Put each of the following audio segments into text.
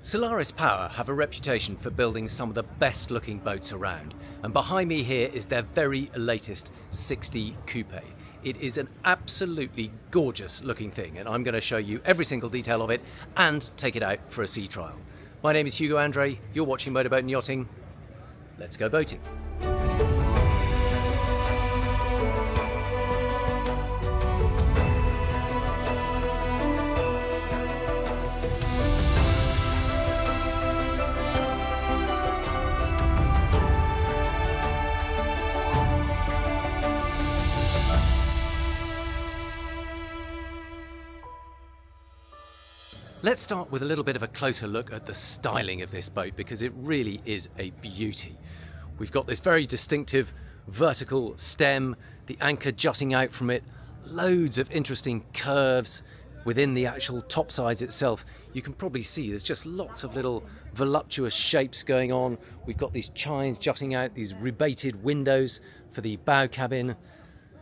Solaris Power have a reputation for building some of the best looking boats around, and behind me here is their very latest 60 Coupé. It is an absolutely gorgeous looking thing, and I'm going to show you every single detail of it and take it out for a sea trial. My name is Hugo Andreae, you're watching Motor Boat Yachting. Let's go boating. Let's start with a little bit of a closer look at the styling of this boat, because it really is a beauty. We've got this very distinctive vertical stem, the anchor jutting out from it, loads of interesting curves within the actual topsides itself. You can probably see there's just lots of little voluptuous shapes going on. We've got these chines jutting out, these rebated windows for the bow cabin.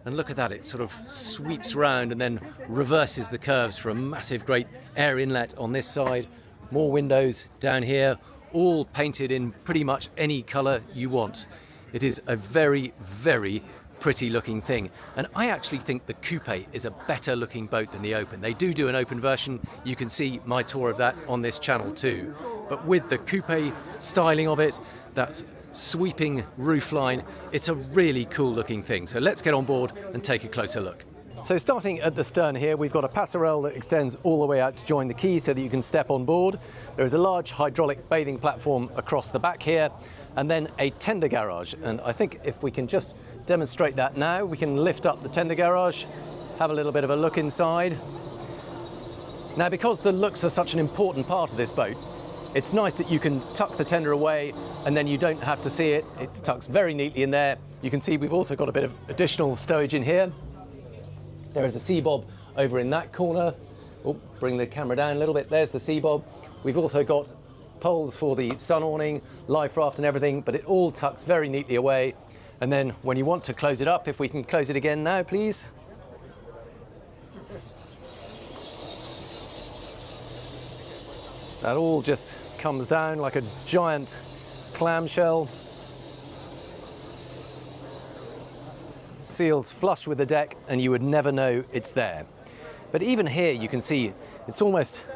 And look at that, it sort of sweeps round and then reverses the curves for a massive great air inlet on this side. More windows down here, all painted in pretty much any colour you want. It is a very, very pretty looking thing. And I actually think the Coupé is a better looking boat than the Open. They do an Open version. You can see my tour of that on this channel too. But with the Coupé styling of it, that sweeping roofline, it's a really cool looking thing. So let's get on board and take a closer look. So starting at the stern here, we've got a passerelle that extends all the way out to join the quay so that you can step on board. There is a large hydraulic bathing platform across the back here, and then a tender garage. And I think if we can just demonstrate that now, we can lift up the tender garage, have a little bit of a look inside. Now, because the looks are such an important part of this boat, it's nice that you can tuck the tender away and then you don't have to see it. It tucks very neatly in there. You can see we've also got a bit of additional stowage in here. There is a sea bob over in that corner. Oh, bring the camera down a little bit. There's the sea bob. We've also got poles for the sun awning, life raft and everything, but it all tucks very neatly away. And then when you want to close it up, if we can close it again now, please. That all just comes down like a giant clamshell. Seals flush with the deck and you would never know it's there. But even here you can see it's almost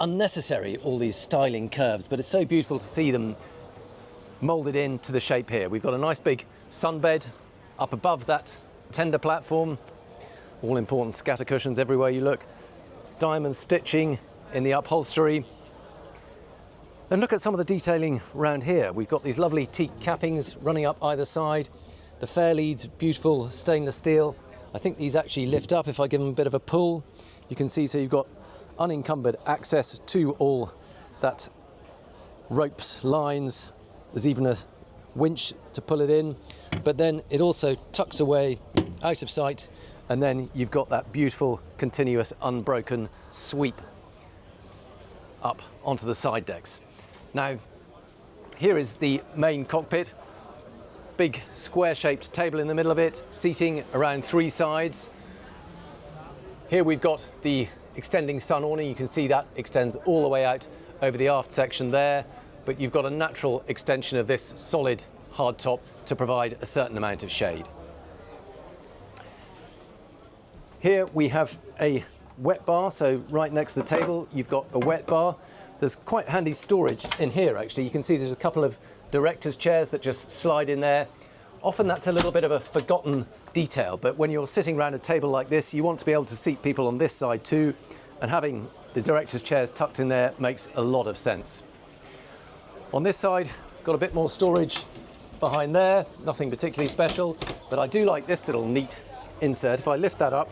unnecessary, all these styling curves, but it's so beautiful to see them moulded into the shape here. We've got a nice big sunbed up above that tender platform. All important scatter cushions everywhere you look. Diamond stitching in the upholstery. And look at some of the detailing around here. We've got these lovely teak cappings running up either side. The fair leads, beautiful stainless steel. I think these actually lift up if I give them a bit of a pull. You can see, so you've got unencumbered access to all that ropes, lines. There's even a winch to pull it in, but then it also tucks away out of sight. And then you've got that beautiful, continuous, unbroken sweep up onto the side decks. Now, here is the main cockpit. Big square-shaped table in the middle of it, seating around three sides. Here we've got the extending sun awning. You can see that extends all the way out over the aft section there, but you've got a natural extension of this solid hard top to provide a certain amount of shade. Here we have a wet bar, so right next to the table you've got a wet bar. There's quite handy storage in here actually. You can see there's a couple of director's chairs that just slide in there. Often that's a little bit of a forgotten detail, but when you're sitting around a table like this, you want to be able to seat people on this side too, and having the director's chairs tucked in there makes a lot of sense. On this side, got a bit more storage behind there, nothing particularly special, but I do like this little neat insert. If I lift that up,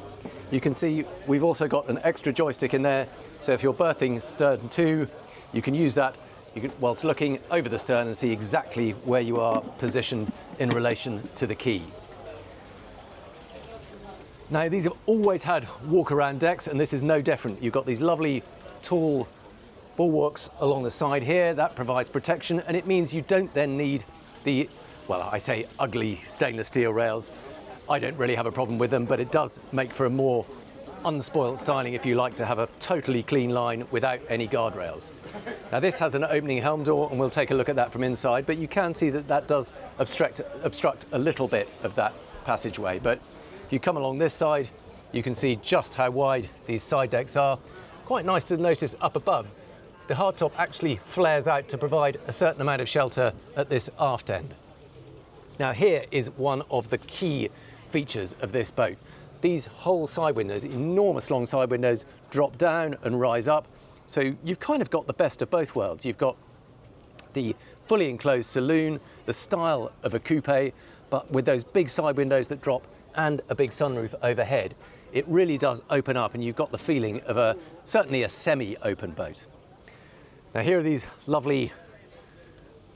you can see we've also got an extra joystick in there, so if you're berthing stern two, you can use that whilst looking over the stern and see exactly where you are positioned in relation to the quay. Now, these have always had walk-around decks, and this is no different. You've got these lovely tall bulwarks along the side here. That provides protection, and it means you don't then need the, well, I say ugly stainless steel rails. I don't really have a problem with them, but it does make for a more unspoilt styling if you like to have a totally clean line without any guardrails. Now this has an opening helm door, and we'll take a look at that from inside, but you can see that that does obstruct a little bit of that passageway. But if you come along this side, you can see just how wide these side decks are. Quite nice to notice up above, the hardtop actually flares out to provide a certain amount of shelter at this aft end. Now here is one of the key features of this boat. These whole side windows, enormous long side windows, drop down and rise up. So you've kind of got the best of both worlds. You've got the fully enclosed saloon, the style of a coupe, but with those big side windows that drop and a big sunroof overhead. It really does open up, and you've got the feeling of certainly a semi-open boat. Now here are these lovely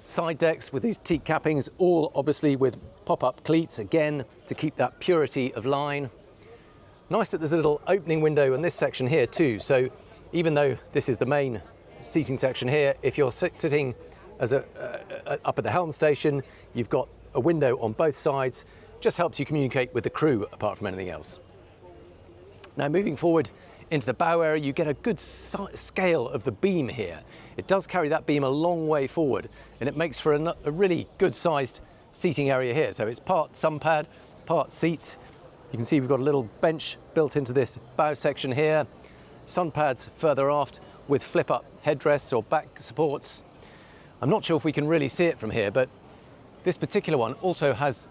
side decks with these teak cappings, all obviously with pop-up cleats, again, to keep that purity of line. Nice that there's a little opening window in this section here too, so even though this is the main seating section here, if you're sitting as up at the helm station, you've got a window on both sides. Just helps you communicate with the crew apart from anything else. Now moving forward into the bow area, you get a good scale of the beam here. It does carry that beam a long way forward, and it makes for a really good sized seating area here. So it's part sun pad, part seats. You can see we've got a little bench built into this bow section here. Sun pads further aft with flip up headrests or back supports. I'm not sure if we can really see it from here, but this particular one also has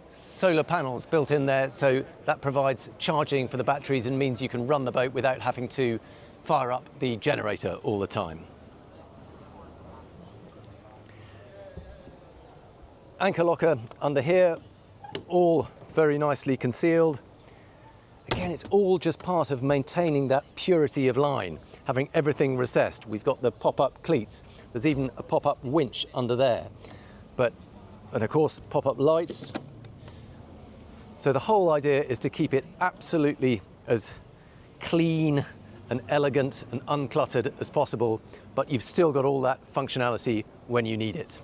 solar panels built in there, so that provides charging for the batteries and means you can run the boat without having to fire up the generator all the time. Anchor locker under here, all very nicely concealed. Again, it's all just part of maintaining that purity of line, having everything recessed. We've got the pop-up cleats. There's even a pop-up winch under there. And of course, pop-up lights. So the whole idea is to keep it absolutely as clean and elegant and uncluttered as possible, but you've still got all that functionality when you need it.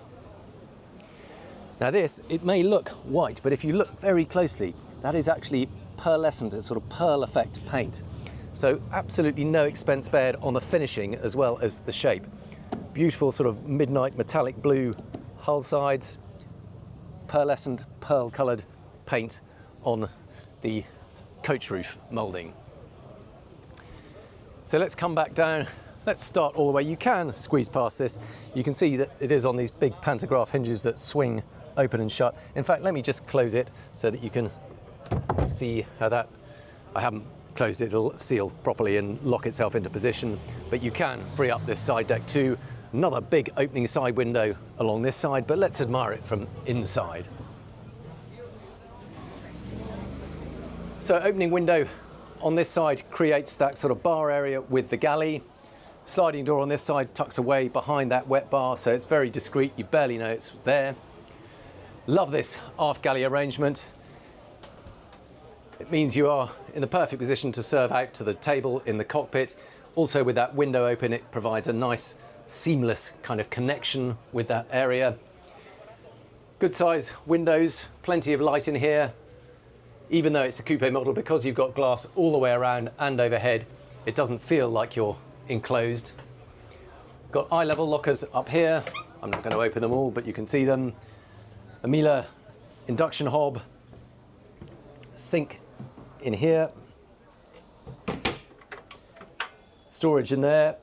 Now this, it may look white, but if you look very closely, that is actually pearlescent, a sort of pearl effect paint. So absolutely no expense spared on the finishing as well as the shape. Beautiful sort of midnight metallic blue hull sides, pearlescent, pearl coloured paint on the coach roof moulding. So let's come back down. Let's start all the way. You can squeeze past this. You can see that it is on these big pantograph hinges that swing open and shut. In fact, let me just close it so that you can see how that, I haven't closed it, it'll seal properly and lock itself into position, but you can free up this side deck too. Another big opening side window along this side, but let's admire it from inside. So opening window on this side creates that sort of bar area with the galley. Sliding door on this side tucks away behind that wet bar, so it's very discreet, you barely know it's there. Love this aft galley arrangement. It means you are in the perfect position to serve out to the table in the cockpit. Also with that window open, it provides a nice seamless kind of connection with that area. Good size windows, plenty of light in here. Even though it's a coupe model, because you've got glass all the way around and overhead, it doesn't feel like you're enclosed. Got eye level lockers up here. I'm not going to open them all, but you can see them. A Miele induction hob, sink in here, storage in there,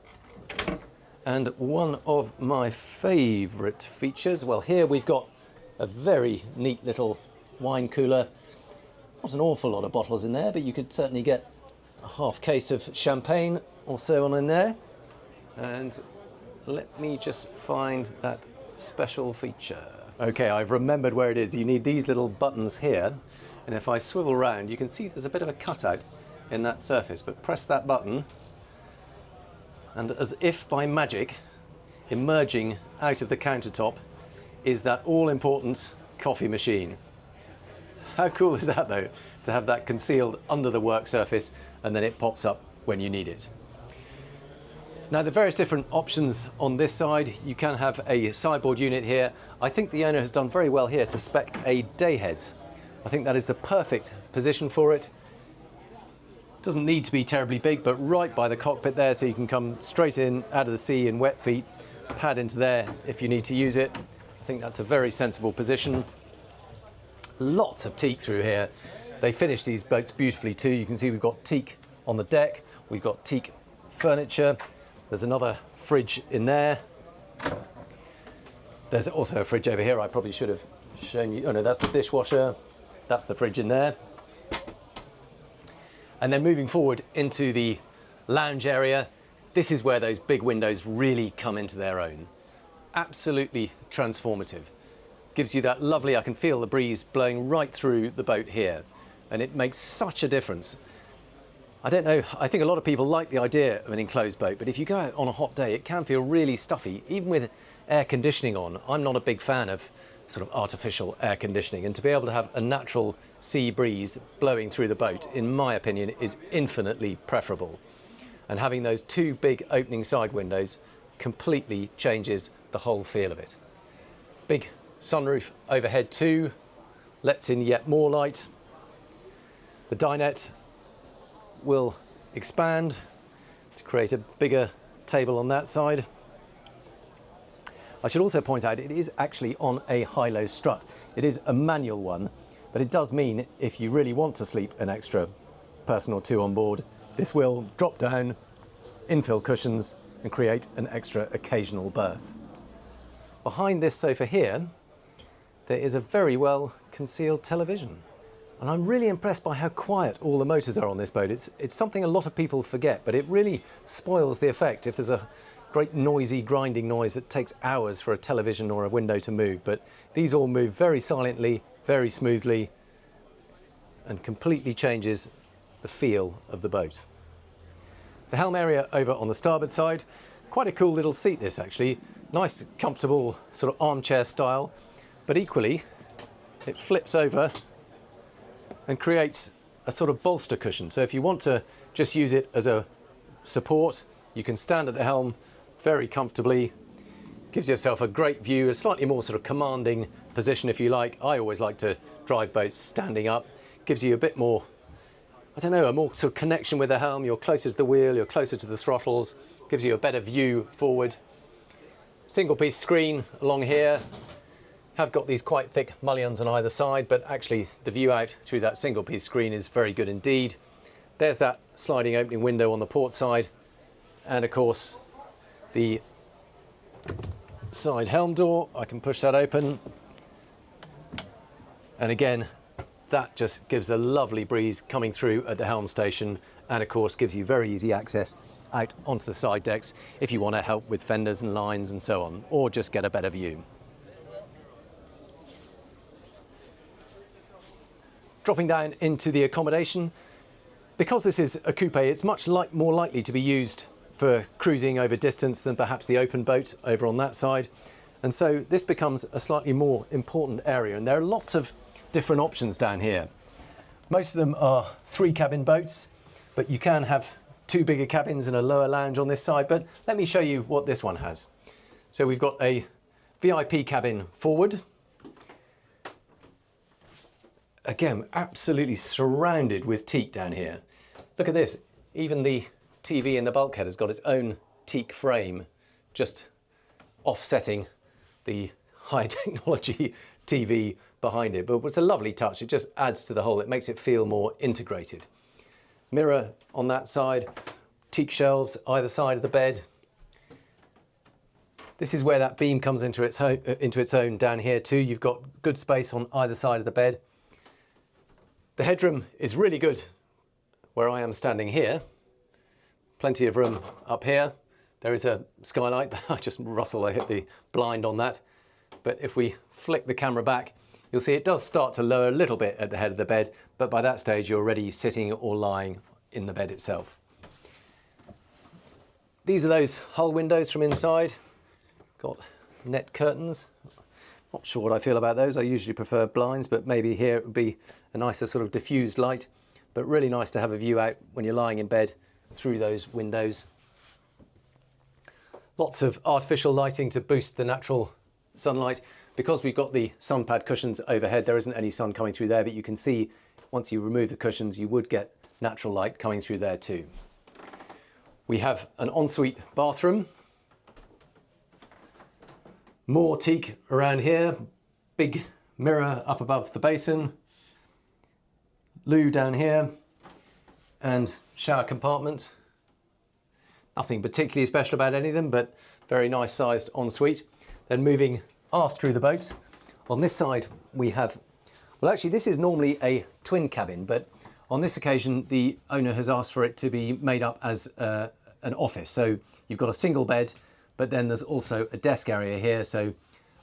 and one of my favourite features, well, here we've got a very neat little wine cooler. Not an awful lot of bottles in there, but you could certainly get a half case of champagne or so on in there. And let me just find that special feature. Okay, I've remembered where it is. You need these little buttons here, and if I swivel round, you can see there's a bit of a cutout in that surface, but press that button, and as if by magic, emerging out of the countertop is that all-important coffee machine. How cool is that though, to have that concealed under the work surface and then it pops up when you need it. Now the various different options on this side, you can have a sideboard unit here. I think the owner has done very well here to spec a dayheads. I think that is the perfect position for it. Doesn't need to be terribly big, but right by the cockpit there, so you can come straight in out of the sea in wet feet, pad into there if you need to use it. I think that's a very sensible position. Lots of teak through here. They finish these boats beautifully too. You can see we've got teak on the deck, we've got teak furniture, there's another fridge in there. There's also a fridge over here. I probably should have shown you. Oh no, that's the dishwasher. That's the fridge in there. And then moving forward into the lounge area, this is where those big windows really come into their own. Absolutely transformative. Gives you that lovely, I can feel the breeze blowing right through the boat here. And it makes such a difference. I don't know, I think a lot of people like the idea of an enclosed boat, but if you go out on a hot day, it can feel really stuffy, even with air conditioning on. I'm not a big fan of sort of artificial air conditioning, and to be able to have a natural sea breeze blowing through the boat, in my opinion, is infinitely preferable. And having those two big opening side windows completely changes the whole feel of it. Big sunroof overhead too, lets in yet more light. The dinette will expand to create a bigger table on that side. I should also point out it is actually on a high-low strut. It is a manual one, but it does mean if you really want to sleep an extra person or two on board, this will drop down, infill cushions and create an extra occasional berth. Behind this sofa here, there is a very well concealed television. And I'm really impressed by how quiet all the motors are on this boat. It's something a lot of people forget, but it really spoils the effect if there's a great noisy grinding noise that takes hours for a television or a window to move. But these all move very silently, very smoothly, and completely changes the feel of the boat. The helm area over on the starboard side, quite a cool little seat this actually. Nice, comfortable sort of armchair style, but equally it flips over and creates a sort of bolster cushion. So if you want to just use it as a support, you can stand at the helm very comfortably. Gives yourself a great view, a slightly more sort of commanding position if you like. I always like to drive boats standing up. Gives you a bit more, I don't know, a more sort of connection with the helm. You're closer to the wheel, you're closer to the throttles. Gives you a better view forward. Single piece screen along here. Have got these quite thick mullions on either side, but actually the view out through that single piece screen is very good indeed. There's that sliding opening window on the port side, and of course the side helm door. I can push that open, and again that just gives a lovely breeze coming through at the helm station, and of course gives you very easy access out onto the side decks if you want to help with fenders and lines and so on, or just get a better view. Dropping down into the accommodation, because this is a coupe, it's much more likely to be used for cruising over distance than perhaps the open boat over on that side. And so this becomes a slightly more important area, and there are lots of different options down here. Most of them are 3-cabin boats, but you can have 2 bigger cabins and a lower lounge on this side. But let me show you what this one has. So we've got a VIP cabin forward. Again, absolutely surrounded with teak down here. Look at this, even the TV in the bulkhead has got its own teak frame, just offsetting the high technology TV behind it. But it's a lovely touch, it just adds to the whole, it makes it feel more integrated. Mirror on that side, teak shelves either side of the bed. This is where that beam comes into its own down here too. You've got good space on either side of the bed. The headroom is really good where I am standing here. Plenty of room up here. There is a skylight. I just rustled, I hit the blind on that. But if we flick the camera back, you'll see it does start to lower a little bit at the head of the bed, but by that stage you're already sitting or lying in the bed itself. These are those hull windows from inside. Got net curtains. Not sure what I feel about those. I usually prefer blinds, but maybe here it would be a nicer sort of diffused light, but really nice to have a view out when you're lying in bed through those windows. Lots of artificial lighting to boost the natural sunlight. Because we've got the sun pad cushions overhead, there isn't any sun coming through there, but you can see once you remove the cushions, you would get natural light coming through there too. We have an ensuite bathroom. More teak around here. Big mirror up above the basin. Loo down here. And shower compartment. Nothing particularly special about any of them, but very nice sized ensuite. Then moving aft through the boat. On this side we have, well actually this is normally a twin cabin, but on this occasion the owner has asked for it to be made up as an office. So you've got a single bed, but then there's also a desk area here, so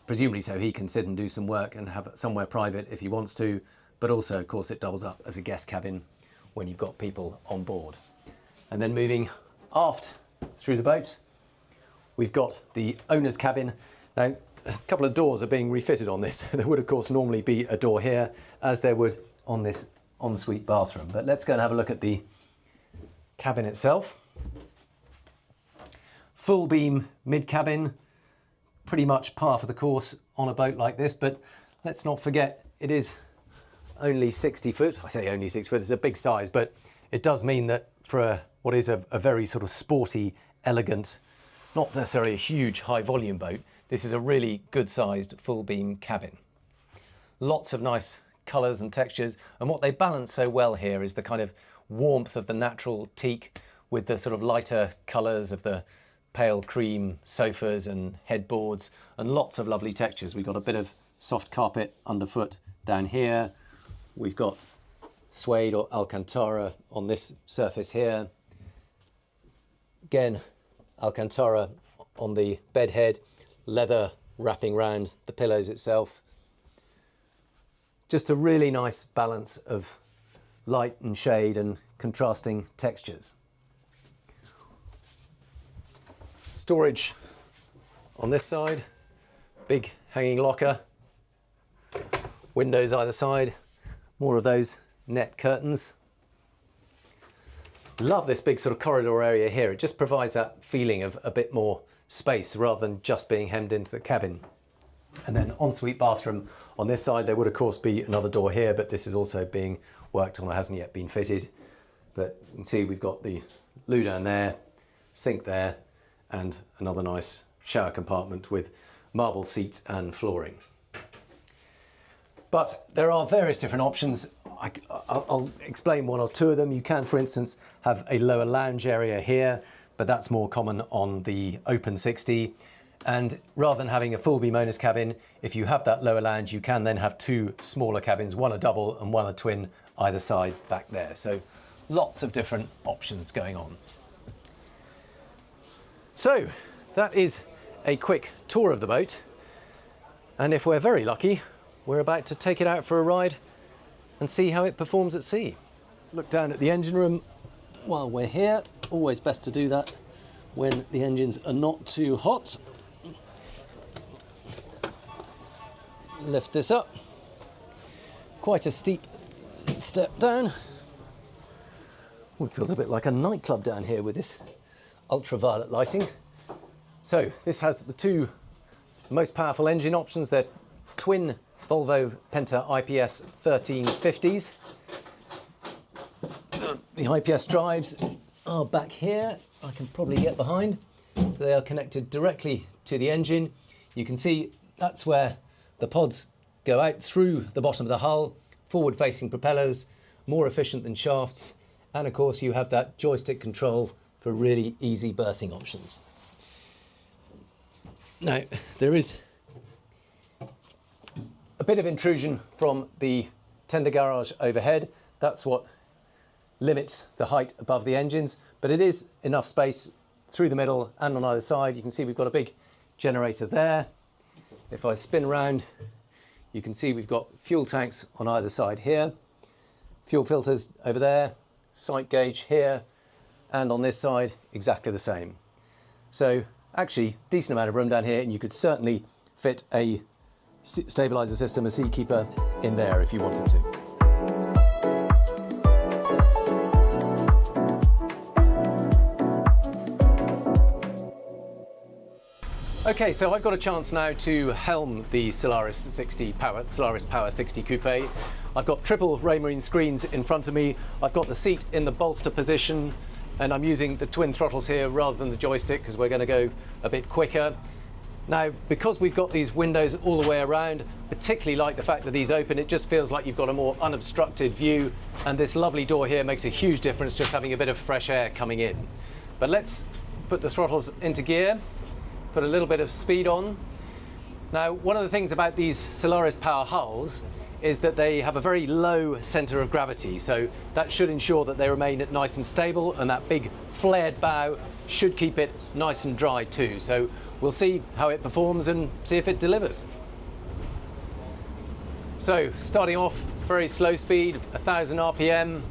presumably so he can sit and do some work and have somewhere private if he wants to, but also of course it doubles up as a guest cabin when you've got people on board. And then moving aft through the boat, we've got the owner's cabin. Now, a couple of doors are being refitted on this. There would of course normally be a door here, as there would on this ensuite bathroom. But let's go and have a look at the cabin itself. Full beam mid cabin, pretty much par for the course on a boat like this, but let's not forget it is only 60 foot. I say only 6 foot, it's a big size, but it does mean that for what is a very sort of sporty, elegant, not necessarily a huge high volume boat, this is a really good sized full beam cabin. Lots of nice colours and textures, and what they balance so well here is the kind of warmth of the natural teak with the sort of lighter colours of the pale cream sofas and headboards, and lots of lovely textures. We've got a bit of soft carpet underfoot down here. We've got suede or Alcantara on this surface here. Again, Alcantara on the bed head, leather wrapping round the pillows itself. Just a really nice balance of light and shade and contrasting textures. Storage on this side, big hanging locker, windows either side, more of those net curtains. Love this big sort of corridor area here. It just provides that feeling of a bit more space rather than just being hemmed into the cabin. And then ensuite bathroom on this side. There would of course be another door here, but this is also being worked on, it hasn't yet been fitted. But you can see we've got the loo down there, sink there, and another nice shower compartment with marble seats and flooring. But there are various different options. I'll explain one or two of them. You can, for instance, have a lower lounge area here, but that's more common on the Open 60. And rather than having a full beam owner's cabin, if you have that lower lounge, you can then have two smaller cabins, one a double and one a twin either side back there. So lots of different options going on. So that is a quick tour of the boat. And if we're very lucky, we're about to take it out for a ride and see how it performs at sea. Look down at the engine room while we're here. Always best to do that when the engines are not too hot. Lift this up. Quite a steep step down. Oh, it feels a bit like a nightclub down here with this ultraviolet lighting. So this has the two most powerful engine options. They're twin Volvo Penta IPS 1350s. The IPS drives are back here. I can probably get behind. So they are connected directly to the engine. You can see that's where the pods go out through the bottom of the hull, forward-facing propellers, more efficient than shafts, and of course you have that joystick control for really easy berthing options. Now, there is a bit of intrusion from the tender garage overhead. That's what limits the height above the engines, but it is enough space through the middle and on either side. You can see we've got a big generator there. If I spin around, you can see we've got fuel tanks on either side here, fuel filters over there, sight gauge here, and on this side exactly the same. So actually decent amount of room down here, and you could certainly fit a stabilizer system, a seakeeper in there if you wanted to. Okay, so I've got a chance now to helm the Solaris Power 60 Coupé. I've got triple Raymarine screens in front of me. I've got the seat in the bolster position, and I'm using the twin throttles here rather than the joystick because we're going to go a bit quicker. Now, because we've got these windows all the way around, particularly like the fact that these open, it just feels like you've got a more unobstructed view, and this lovely door here makes a huge difference, just having a bit of fresh air coming in. But let's put the throttles into gear, put a little bit of speed on. Now, one of the things about these Solaris Power hulls is that they have a very low centre of gravity, so that should ensure that they remain nice and stable, and that big flared bow should keep it nice and dry too. So we'll see how it performs and see if it delivers. So starting off, very slow speed, 1000 RPM.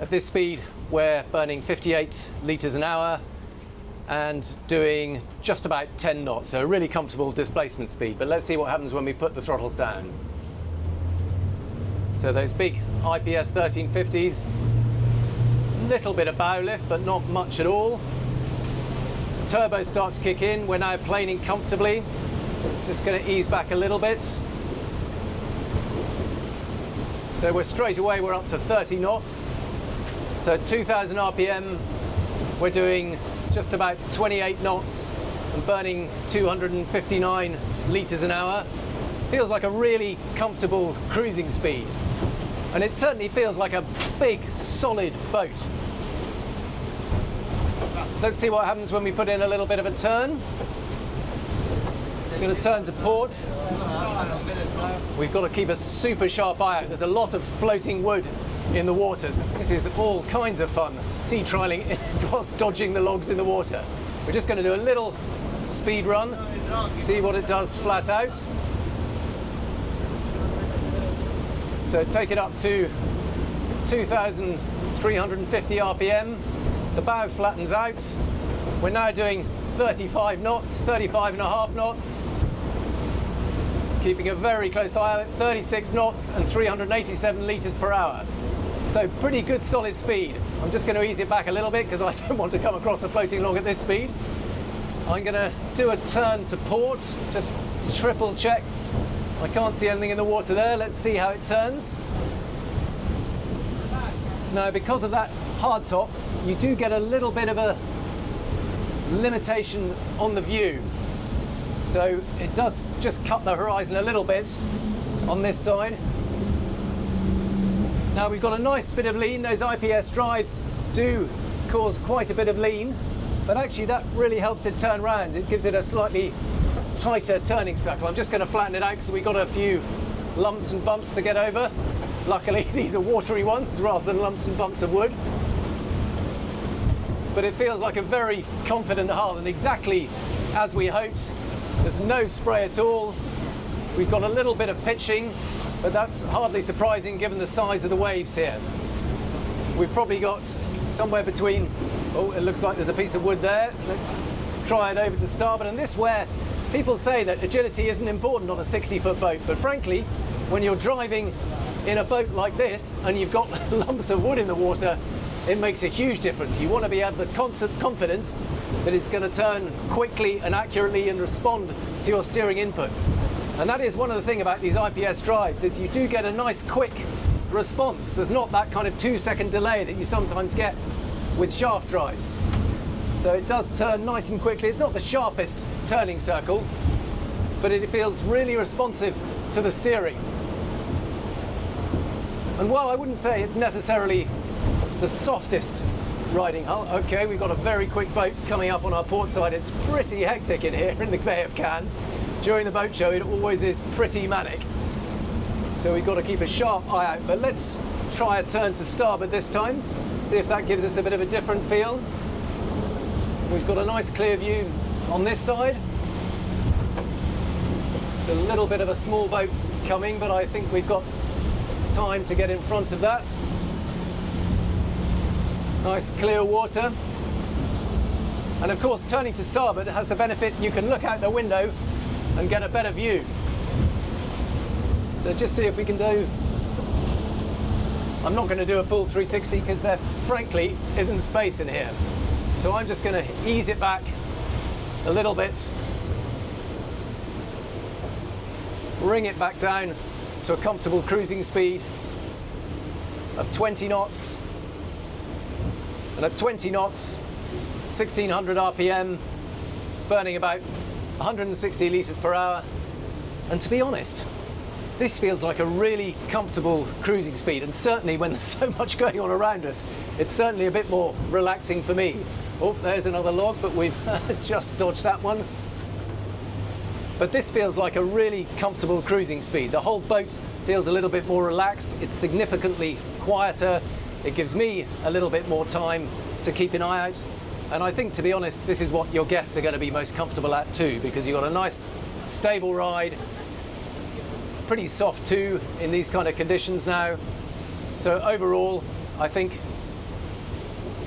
At this speed we're burning 58 litres an hour and doing just about 10 knots, so a really comfortable displacement speed. But let's see what happens when we put the throttles down. So those big IPS 1350s, little bit of bow lift but not much at all. Turbo start to kick in. We're now planing comfortably. Just going to ease back a little bit. So we're up to 30 knots. So at 2000 RPM we're doing just about 28 knots and burning 259 litres an hour. Feels like a really comfortable cruising speed, and it certainly feels like a big solid boat. Let's see what happens when we put in a little bit of a turn. We're going to turn to port. We've got to keep a super sharp eye out. There's a lot of floating wood in the waters. This is all kinds of fun, sea trialing whilst dodging the logs in the water. We're just going to do a little speed run, see what it does flat out. So take it up to 2,350 RPM. The bow flattens out. We're now doing 35 knots, 35 and a half knots. Keeping a very close eye on it, 36 knots and 387 litres per hour. So pretty good solid speed. I'm just going to ease it back a little bit because I don't want to come across a floating log at this speed. I'm going to do a turn to port, just triple check. I can't see anything in the water there. Let's see how it turns. Now, because of that hard top, you do get a little bit of a limitation on the view. So it does just cut the horizon a little bit on this side. Now we've got a nice bit of lean. Those IPS drives do cause quite a bit of lean, but actually that really helps it turn round. It gives it a slightly tighter turning circle. I'm just going to flatten it out because we've got a few lumps and bumps to get over. Luckily these are watery ones rather than lumps and bumps of wood. But it feels like a very confident hull, and exactly as we hoped. There's no spray at all. We've got a little bit of pitching, but that's hardly surprising given the size of the waves here. We've probably got somewhere between, oh, it looks like there's a piece of wood there. Let's try it over to starboard. And this is where people say that agility isn't important on a 60-foot boat, but frankly, when you're driving in a boat like this and you've got lumps of wood in the water, it makes a huge difference. You want to be able the constant confidence that it's going to turn quickly and accurately and respond to your steering inputs. And that is one of the things about these IPS drives, is you do get a nice quick response. There's not that kind of 2-second delay that you sometimes get with shaft drives. So it does turn nice and quickly. It's not the sharpest turning circle, but it feels really responsive to the steering. And while I wouldn't say it's necessarily the softest riding hull, okay, we've got a very quick boat coming up on our port side. It's pretty hectic in here in the Bay of Cannes. During the boat show, it always is pretty manic. So we've got to keep a sharp eye out. But let's try a turn to starboard this time, see if that gives us a bit of a different feel. We've got a nice clear view on this side. It's a little bit of a small boat coming, but I think we've got time to get in front of that. Nice clear water. And of course, turning to starboard has the benefit you can look out the window and get a better view. So just see if we can do, I'm not going to do a full 360 because there frankly isn't space in here. So I'm just going to ease it back a little bit, bring it back down to a comfortable cruising speed of 20 knots. And at 20 knots, 1600 RPM, it's burning about 160 litres per hour. And to be honest, this feels like a really comfortable cruising speed, and certainly when there's so much going on around us, it's certainly a bit more relaxing for me. Oh, there's another log, but we've just dodged that one. But this feels like a really comfortable cruising speed. The whole boat feels a little bit more relaxed. It's significantly quieter. It gives me a little bit more time to keep an eye out. And I think, to be honest, this is what your guests are going to be most comfortable at too, because you've got a nice, stable ride. Pretty soft too in these kind of conditions now. So overall, I think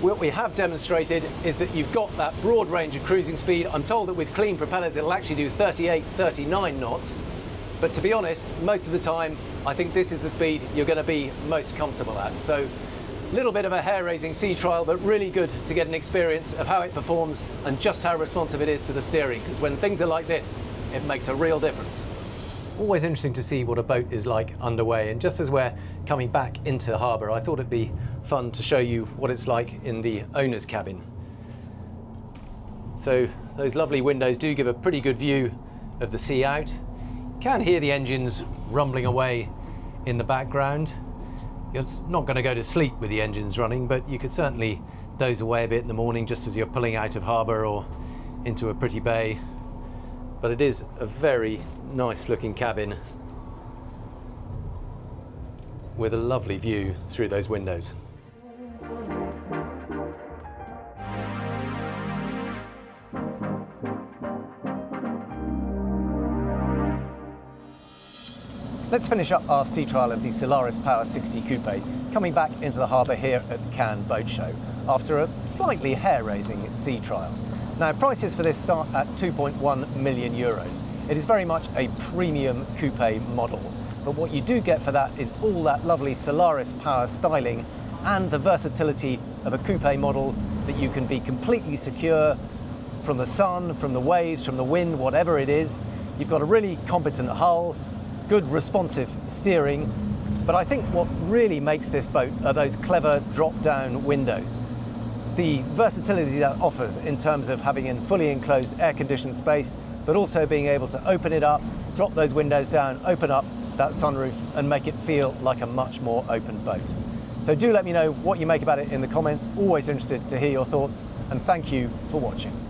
what we have demonstrated is that you've got that broad range of cruising speed. I'm told that with clean propellers it'll actually do 38, 39 knots. But to be honest, most of the time, I think this is the speed you're going to be most comfortable at. So a little bit of a hair-raising sea trial, but really good to get an experience of how it performs and just how responsive it is to the steering, because when things are like this, it makes a real difference. Always interesting to see what a boat is like underway, and just as we're coming back into the harbour, I thought it'd be fun to show you what it's like in the owner's cabin. So those lovely windows do give a pretty good view of the sea out. You can hear the engines rumbling away in the background. You're not going to go to sleep with the engines running, but you could certainly doze away a bit in the morning just as you're pulling out of harbour or into a pretty bay. But it is a very nice looking cabin with a lovely view through those windows. Let's finish up our sea trial of the Solaris Power 60 Coupé, coming back into the harbour here at the Cannes Boat Show after a slightly hair-raising sea trial. Now, prices for this start at 2.1 million euros. It is very much a premium coupe model, but what you do get for that is all that lovely Solaris Power styling and the versatility of a coupe model that you can be completely secure from the sun, from the waves, from the wind, whatever it is. You've got a really competent hull, good responsive steering, but I think what really makes this boat are those clever drop-down windows. The versatility that offers in terms of having a fully enclosed air-conditioned space, but also being able to open it up, drop those windows down, open up that sunroof and make it feel like a much more open boat. So do let me know what you make about it in the comments. Always interested to hear your thoughts, and thank you for watching.